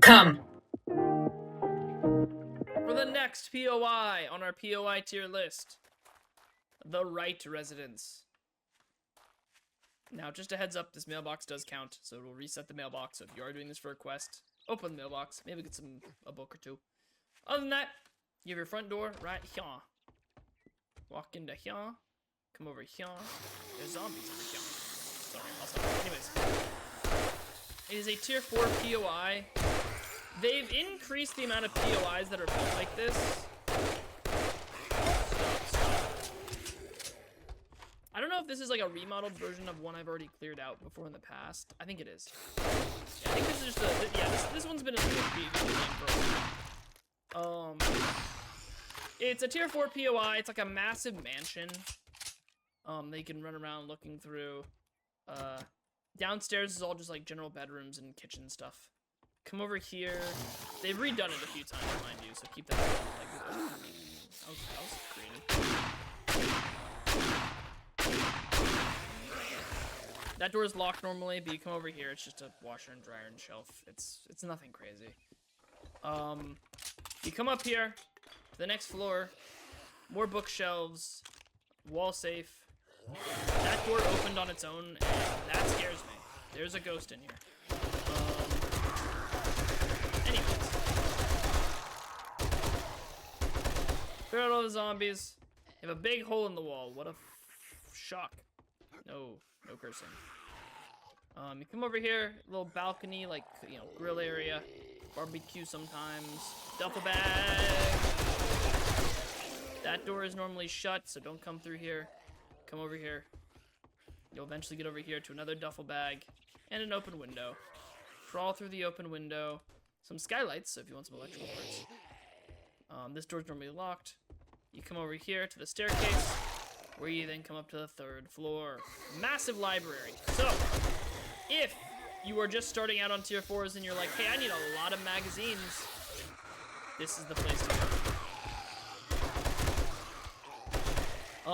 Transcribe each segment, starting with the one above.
Come. For the next POI on our POI tier list, the Wright residence. Now, just a heads up, this mailbox does count, so it will reset the mailbox. So if you are doing this for a quest, open the mailbox, maybe get a book or two. Other than that, you have your front door right here. Walk into here, come over here. There's zombies over here. Sorry, I'll stop. Anyways, it is a tier 4 POI. They've increased the amount of POIs that are built like this. I don't know if this is like a remodeled version of one I've already cleared out before in the past. I think it is. Yeah, I think this is just a... Yeah, this one's been in the game for a while. It's a tier 4 POI. It's like a massive mansion. They can run around looking through. Downstairs is all just like general bedrooms and kitchen stuff. Come over here. They've redone it a few times, mind you, so keep that in mind. Like, ooh, that was creative. That door is locked normally, but you come over here, it's just a washer and dryer and shelf. It's nothing crazy. You come up here to the next floor, more bookshelves, wall safe. That door opened on its own, and that scares me. There's a ghost in here. Anyways. Clear out all the zombies. You have a big hole in the wall. What a shock. No cursing. You come over here, little balcony, like, you know, grill area, barbecue sometimes, duffel bag. That door is normally shut, so don't come through here. Come over here. You'll eventually get over here to another duffel bag and an open window. Crawl through the open window. Some skylights, so if you want some electrical parts. This door's normally locked. You come over here to the staircase, where you then come up to the 3rd floor. Massive library. So, if you are just starting out on tier 4s and you're like, hey, I need a lot of magazines, this is the place to go.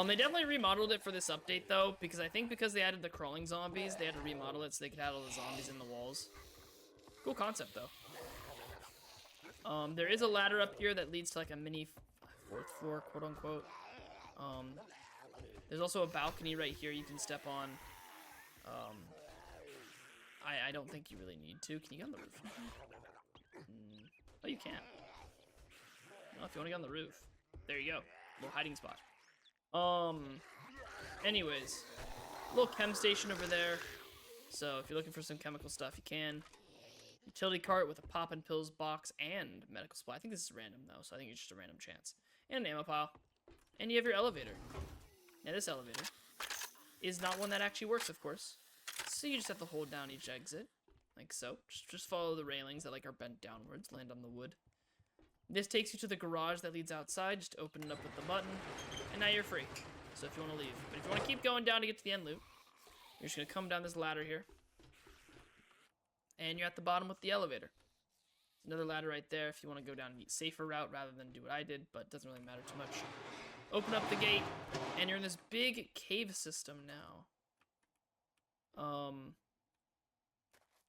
They definitely remodeled it for this update, though, because I think because they added the crawling zombies, they had to remodel it so they could have all the zombies in the walls. Cool concept, though. There is a ladder up here that leads to, like, a mini 4th floor, quote-unquote. There's also a balcony right here you can step on. I don't think you really need to. Can you get on the roof? Oh, you can. No, if you want to get on the roof. There you go. Little hiding spot. Anyways. Little chem station over there. So, if you're looking for some chemical stuff, you can. Utility cart with a poppin' pills box and medical supply. I think this is random, though, so I think it's just a random chance. And an ammo pile. And you have your elevator. Now, this elevator is not one that actually works, of course. So you just have to hold down each exit, like so. Just follow the railings that like are bent downwards, land on the wood. This takes you to the garage that leads outside. Just open it up with the button, and now you're free. So if you want to leave. But if you want to keep going down to get to the end loop, you're just going to come down this ladder here. And you're at the bottom with the elevator. There's another ladder right there if you want to go down a safer route rather than do what I did, but it doesn't really matter too much. Open up the gate, and you're in this big cave system now.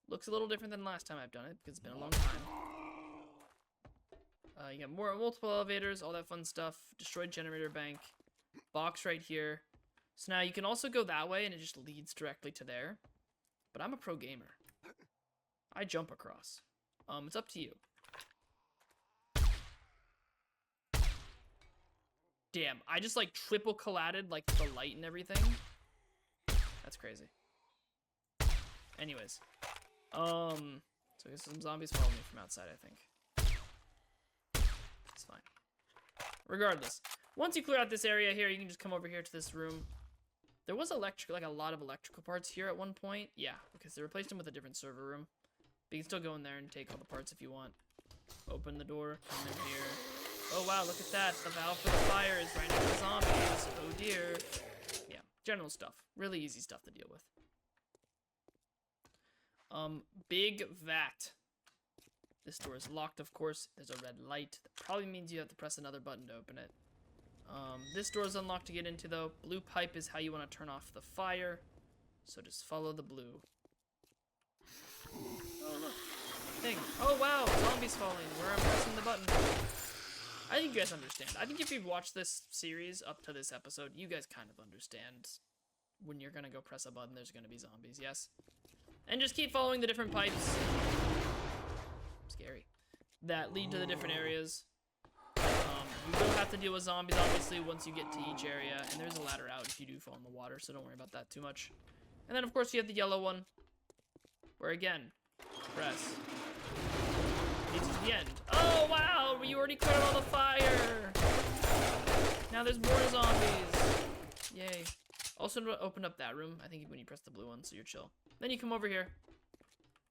Looks a little different than last time I've done it, because it's been a long time. You got multiple elevators, all that fun stuff. Destroyed generator bank. Box right here. So now you can also go that way, and it just leads directly to there. But I'm a pro gamer. I jump across. It's up to you. Damn, I just like triple collided like the light and everything. That's crazy. Anyways. So I guess some zombies follow me from outside, I think. It's fine. Regardless. Once you clear out this area here, you can just come over here to this room. There was a lot of electrical parts here at one point. Yeah, because they replaced them with a different server room. But you can still go in there and take all the parts if you want. Open the door, come in here. Oh wow, look at that. The valve for the fire is right next to zombies. Oh dear. Yeah, general stuff. Really easy stuff to deal with. Big vat. This door is locked, of course. There's a red light. That probably means you have to press another button to open it. This door is unlocked to get into, though. Blue pipe is how you want to turn off the fire. So just follow the blue. Oh, look. Thing. Oh, wow. zombies falling where I'm pressing the button. I think you guys understand. I think if you've watched this series up to this episode, you guys kind of understand when you're gonna go press a button, there's gonna be zombies, yes? And just keep following the different pipes. Scary. That lead to the different areas. You will have to deal with zombies, obviously, once you get to each area. And there's a ladder out if you do fall in the water, so don't worry about that too much. And then, of course, you have the yellow one. Where, again, press. Leads to the end. Oh, wow! You already cleared all the fire! Now there's more zombies. Yay. Also, open up that room, I think, when you press the blue one, so you're chill. Then you come over here.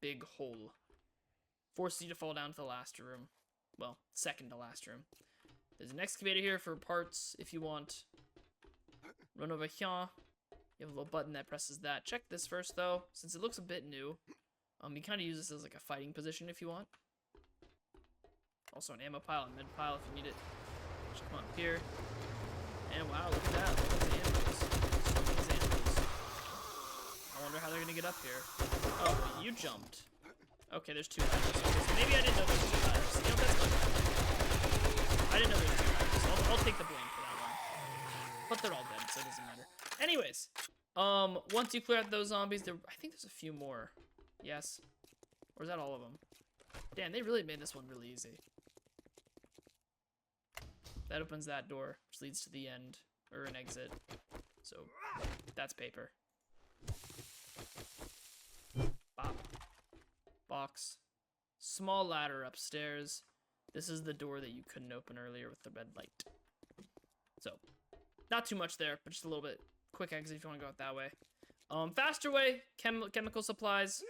Big hole. Forces you to fall down to the last room. Well, second to last room. There's an excavator here for parts if you want. Run over here. You have a little button that presses that. Check this first, though, since it looks a bit new. You kind of use this as like a fighting position if you want. Also an ammo pile and med pile if you need it. Just come up here. And wow, look at that. Look at the animals. So many animals. I wonder how they're gonna get up here. Oh, you jumped. Okay, there's 2 ladders. Okay, so maybe I didn't know there was 2 ladders. You know, that's not bad. I didn't know there was 2 ladders. So I'll take the blame for that one. But they're all dead, so it doesn't matter. Anyways, once you clear out those zombies, I think there's a few more. Yes? Or is that all of them? Damn, they really made this one really easy. That opens that door, which leads to the end, or an exit. So, that's paper. Bop. Box. Small ladder upstairs. This is the door that you couldn't open earlier with the red light. So, not too much there, but just a little bit. Quick exit if you want to go out that way. Faster way, chemical supplies.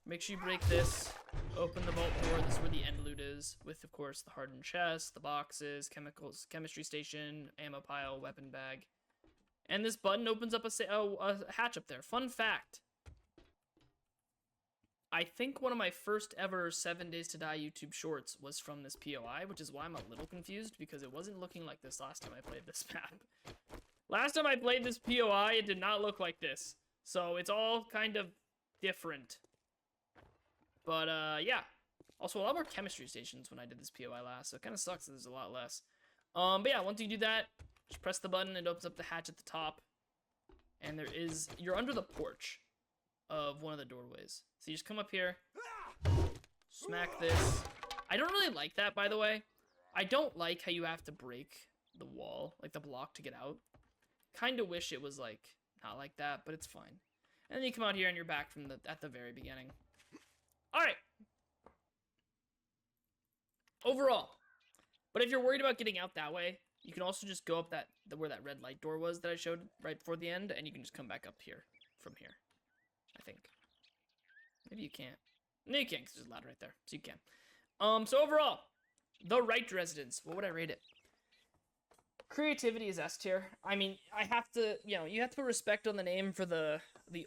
Make sure you break this. Open the vault door. This is where the end loot is. With, of course, the hardened chest, the boxes, chemicals, chemistry station, ammo pile, weapon bag. And this button opens up a hatch up there. Fun fact. I think one of my first ever 7 Days to Die YouTube shorts was from this POI, which is why I'm a little confused, because it wasn't looking like this last time I played this map. Last time I played this POI, it did not look like this. So it's all kind of different. But, yeah. Also, a lot more chemistry stations when I did this POI last, so it kind of sucks that there's a lot less. But yeah, once you do that, just press the button, it opens up the hatch at the top. And you're under the porch of one of the doorways. So you just come up here, smack this. I don't really like that, by the way. I don't like how you have to break the wall, like the block to get out. Kind of wish it was, like, not like that, but it's fine. And then you come out here and you're back from at the very beginning. Alright. Overall. But if you're worried about getting out that way, you can also just go up where that red light door was that I showed right before the end, and you can just come back up here from here. I think. Maybe you can't. No, you can't, because there's a ladder right there. So you can. So overall, the Wright residence. What would I rate it? Creativity is S tier. I mean, I have to, you have to put respect on the name for the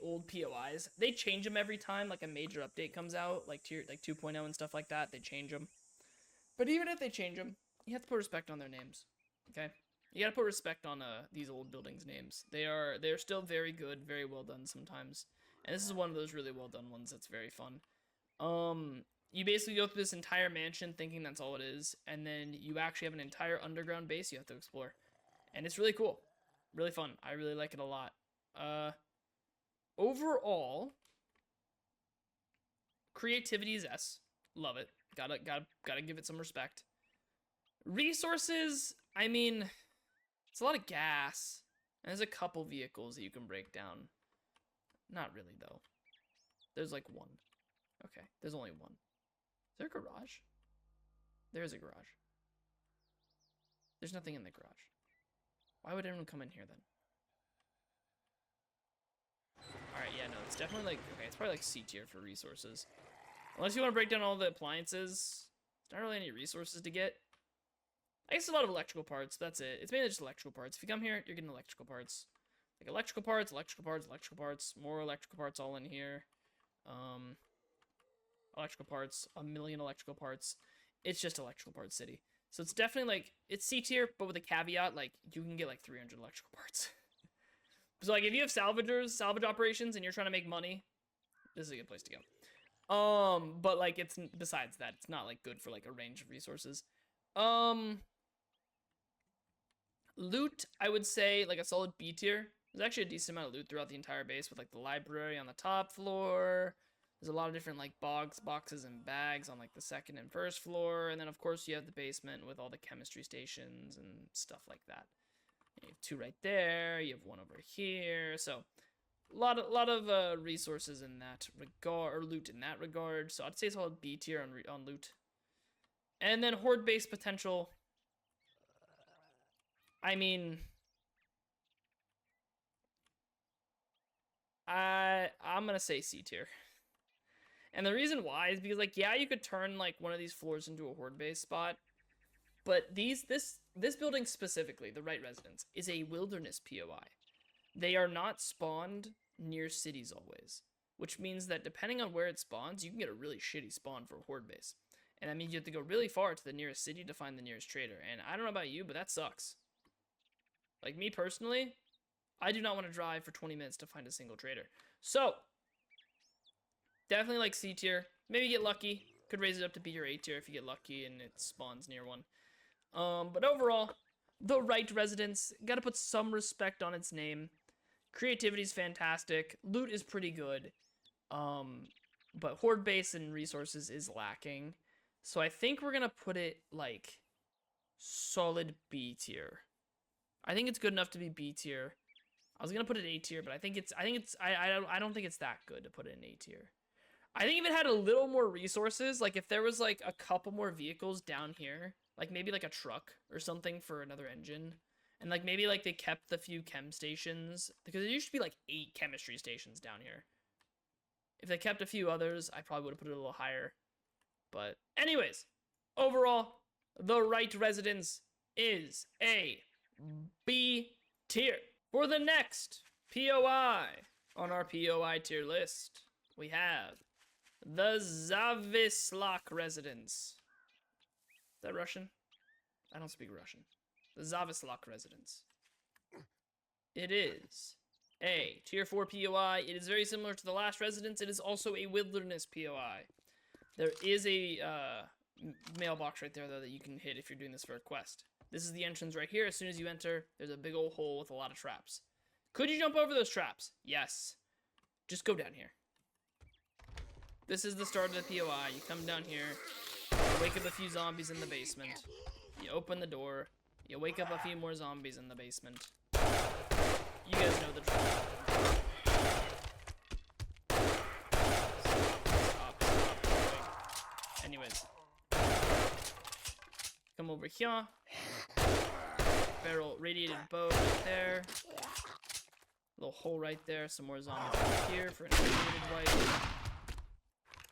old POIs. They change them every time, like a major update comes out, like 2.0 and stuff like that. They change them. But even if they change them, you have to put respect on their names. Okay? You gotta put respect on these old buildings' names. They're still very good, very well done sometimes. And this is one of those really well done ones that's very fun. You basically go through this entire mansion thinking that's all it is, and then you actually have an entire underground base you have to explore. And it's really cool. Really fun. I really like it a lot. Overall, creativity is S. Love it. Gotta give it some respect. Resources, I mean, it's a lot of gas. And there's a couple vehicles that you can break down. Not really, though. There's like one. Okay, there's only one. Is there a garage? There's a garage. There's nothing in the garage. Why would anyone come in here then? Alright, yeah, no, it's definitely like, okay, it's probably like C tier for resources. Unless you want to break down all the appliances, there's not really any resources to get. I guess a lot of electrical parts, that's it. It's mainly just electrical parts. If you come here, you're getting electrical parts. Like electrical parts, more electrical parts all in here. Electrical parts, a million electrical parts. It's just electrical parts city. So it's definitely like, it's C tier, but with a caveat, like, you can get like 300 electrical parts. So like, if you have salvage operations and you're trying to make money, this is a good place to go. But like it's besides that, it's not like good for like a range of resources. Loot, I would say like a solid B tier. There's actually a decent amount of loot throughout the entire base with like the library on the top floor. There's a lot of different like boxes and bags on like the second and first floor, and then of course you have the basement with all the chemistry stations and stuff like that. You have 2 right there. You have 1 over here. So a lot of resources in that regard, or loot in that regard. So I'd say it's all B tier on loot. And then horde base potential. I mean, I'm gonna say C tier. And the reason why is because, like, yeah, you could turn like one of these floors into a horde base spot, but this building specifically, the Wright residence, is a wilderness POI. They are not spawned near cities always, which means that depending on where it spawns, you can get a really shitty spawn for a horde base. And that means you have to go really far to the nearest city to find the nearest trader. And I don't know about you, but that sucks. Like, me personally, I do not want to drive for 20 minutes to find a single trader. So, definitely like C tier. Maybe get lucky. Could raise it up to be your A tier if you get lucky and it spawns near one. But overall, the Wright residence, gotta put some respect on its name. Creativity is fantastic. Loot is pretty good. But horde base and resources is lacking. So I think we're gonna put it like solid B tier. I think it's good enough to be B tier. I was gonna put it A tier, but I don't think it's that good to put it in A tier. I think if it had a little more resources, like if there was like a couple more vehicles down here, like maybe like a truck or something for another engine, and like maybe like they kept the few chem stations, because there used to be like 8 chemistry stations down here. If they kept a few others, I probably would have put it a little higher. But anyways, overall, the Wright residence is a B tier. For the next POI on our POI tier list, we have the xycba residence. Is that Russian? I don't speak Russian. The xycba residence. It is a tier 4 POI. It is very similar to the last residence. It is also a wilderness POI. There is a mailbox right there, though, that you can hit if you're doing this for a quest. This is the entrance right here. As soon as you enter, there's a big old hole with a lot of traps. Could you jump over those traps? Yes. Just go down here. This is the start of the POI. You come down here, you wake up a few zombies in the basement. You open the door, you wake up a few more zombies in the basement. You guys know the drill. Stop. Anyways. Come over here. Barrel radiated bow right there. Little hole right there. Some more zombies right here for an irradiated wipe.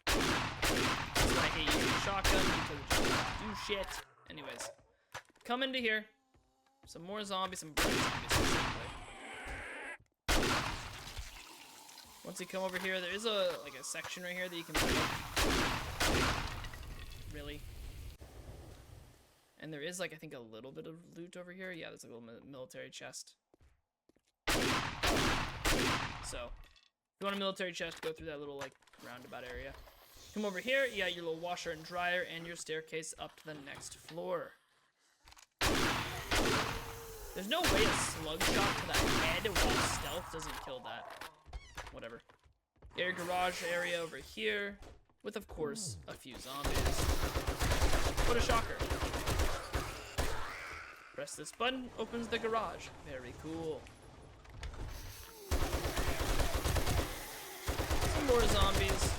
That's why I hate using shotgun, because it just doesn't do shit. Anyways, come into here. Some more zombies, some burning zombies. Once you come over here, there is a section right here that you can pick up. Really. And there is like, I think, a little bit of loot over here. Yeah, there's like a little military chest. So, if you want a military chest, go through that little like roundabout area. Come over here, you got your little washer and dryer and your staircase up to the next floor. There's no way a slug shot to the head while stealth doesn't kill that. Whatever. Your garage area over here, with of course a few zombies. What a shocker. Press this button, opens the garage. Very cool. Some more zombies.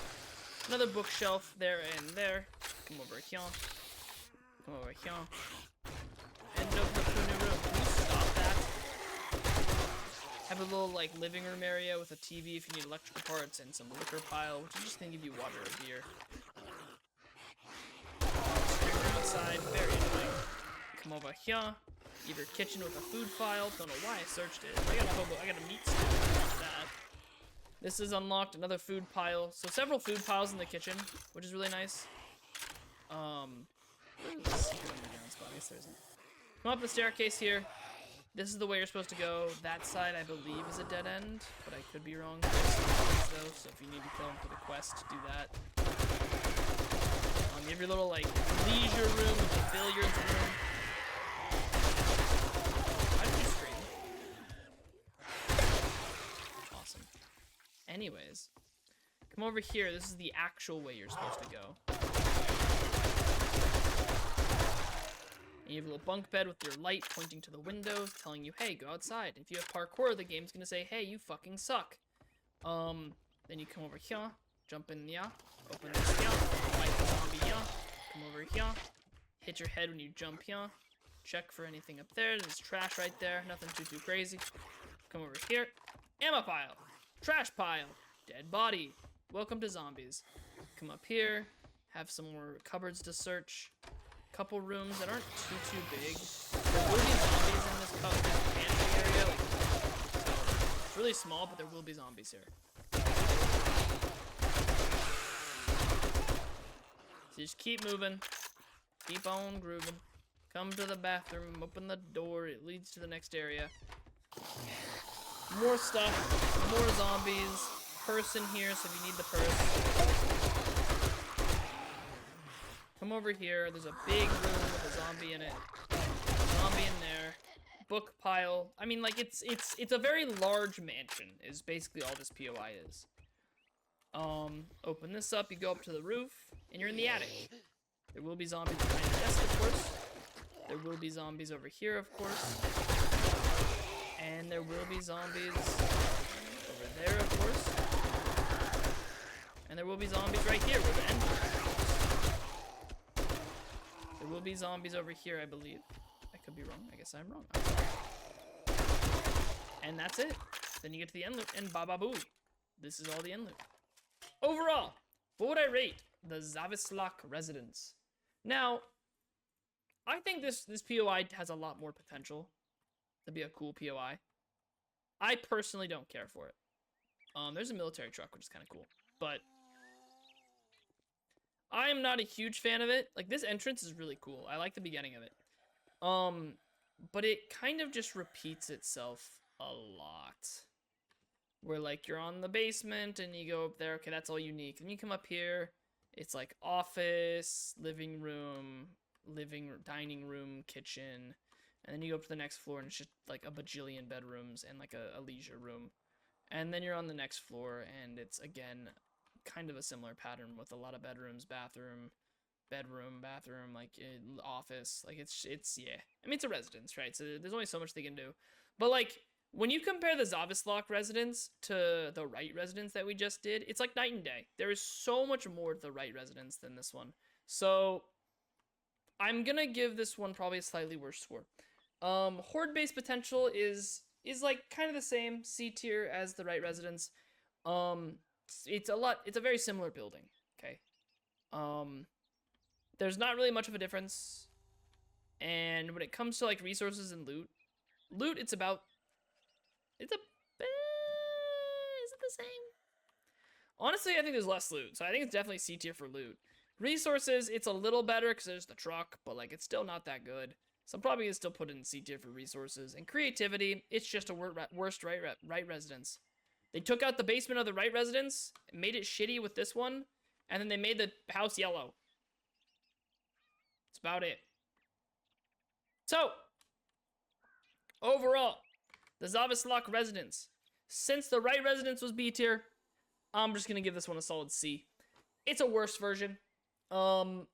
Another bookshelf there and there. Come over here. Come over here. And open up to a new room. Can you stop that? Have a little like living room area with a TV if you need electrical parts and some liquor pile, which I just think give you water or beer. Streamer outside, very annoying. Come over here. You have your kitchen with a food file. Don't know why I searched it. I got a meat stick. That. This is unlocked. Another food pile. So several food piles in the kitchen, which is really nice. Come up the staircase here. This is the way you're supposed to go. That side, I believe, is a dead end, but I could be wrong. So if you need to kill him for the quest, do that. your little like leisure room with the billiards room. How did you stream? Awesome. Anyways, come over here. This is the actual way you're supposed to go. And you have a little bunk bed with your light pointing to the windows, telling you, hey, go outside. If you have parkour, the game's gonna say, hey, you fucking suck. Then you come over here, jump in here, open this here, fight the zombie here, come over here, hit your head when you jump here, check for anything up there. There's trash right there, nothing too crazy. Come over here, ammo pile, trash pile, dead body. Welcome to zombies. Come up here, have some more cupboards to search. Couple rooms that aren't too big. There will be zombies in this pantry area. Like, it's really small, but there will be zombies here. So just keep moving. Keep on grooving. Come to the bathroom, open the door, it leads to the next area. More stuff, more zombies. Purse in here, so if you need the purse. Come over here, there's a big room with a zombie in it. Zombie in there. Book pile. I mean, like, it's a very large mansion, is basically all this POI is. Open this up, you go up to the roof, and you're in the attic. There will be zombies behind the desk, of course. There will be zombies over here, of course. And there will be zombies over there, of course. And there will be zombies right here where the end is. There will be zombies over here, I believe. I could be wrong. I guess I'm wrong. And that's it. Then you get to the end loop, and ba-ba-booey. This is all the end loop. Overall, what would I rate the xethrocc residence? Now, I think this POI has a lot more potential to be a cool POI. I personally don't care for it. There's a military truck, which is kind of cool, but I am not a huge fan of it. Like, this entrance is really cool. I like the beginning of it. But it kind of just repeats itself a lot. Where, like, you're on the basement and you go up there. Okay, that's all unique. Then you come up here. It's like office, living room, dining room, kitchen. And then you go up to the next floor and it's just like a bajillion bedrooms and like a leisure room. And then you're on the next floor and it's, again, kind of a similar pattern with a lot of bedrooms, bathroom, like office. Like, it's yeah. I mean, it's a residence, right? So there's only so much they can do. But, like, when you compare the xethrocc residence to the Wright residence that we just did, it's like night and day. There is so much more to the Wright residence than this one. So I'm gonna give this one probably a slightly worse score. Horde-based potential is like kind of the same C tier as the Wright residence. It's a very similar building, okay? There's not really much of a difference. And when it comes to like resources and loot, is it the same? Honestly, I think there's less loot, so I think it's definitely C tier for loot. Resources, it's a little better because there's the truck, but like it's still not that good. So I'm probably gonna still put it in C tier for resources. And creativity, it's just a worst Wright residence. They took out the basement of the Wright residence, made it shitty with this one, and then they made the house yellow. That's about it. So, overall, the xethrocc residence. Since the Wright residence was B tier, I'm just gonna give this one a solid C. It's a worse version. I'm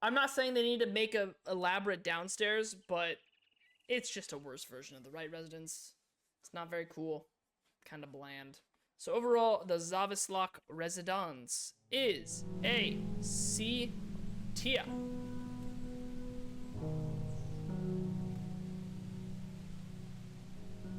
not saying they need to make a elaborate downstairs, but it's just a worse version of the Wright residence. It's not very cool. Kind of bland. So overall, the xethrocc residence is a C tier.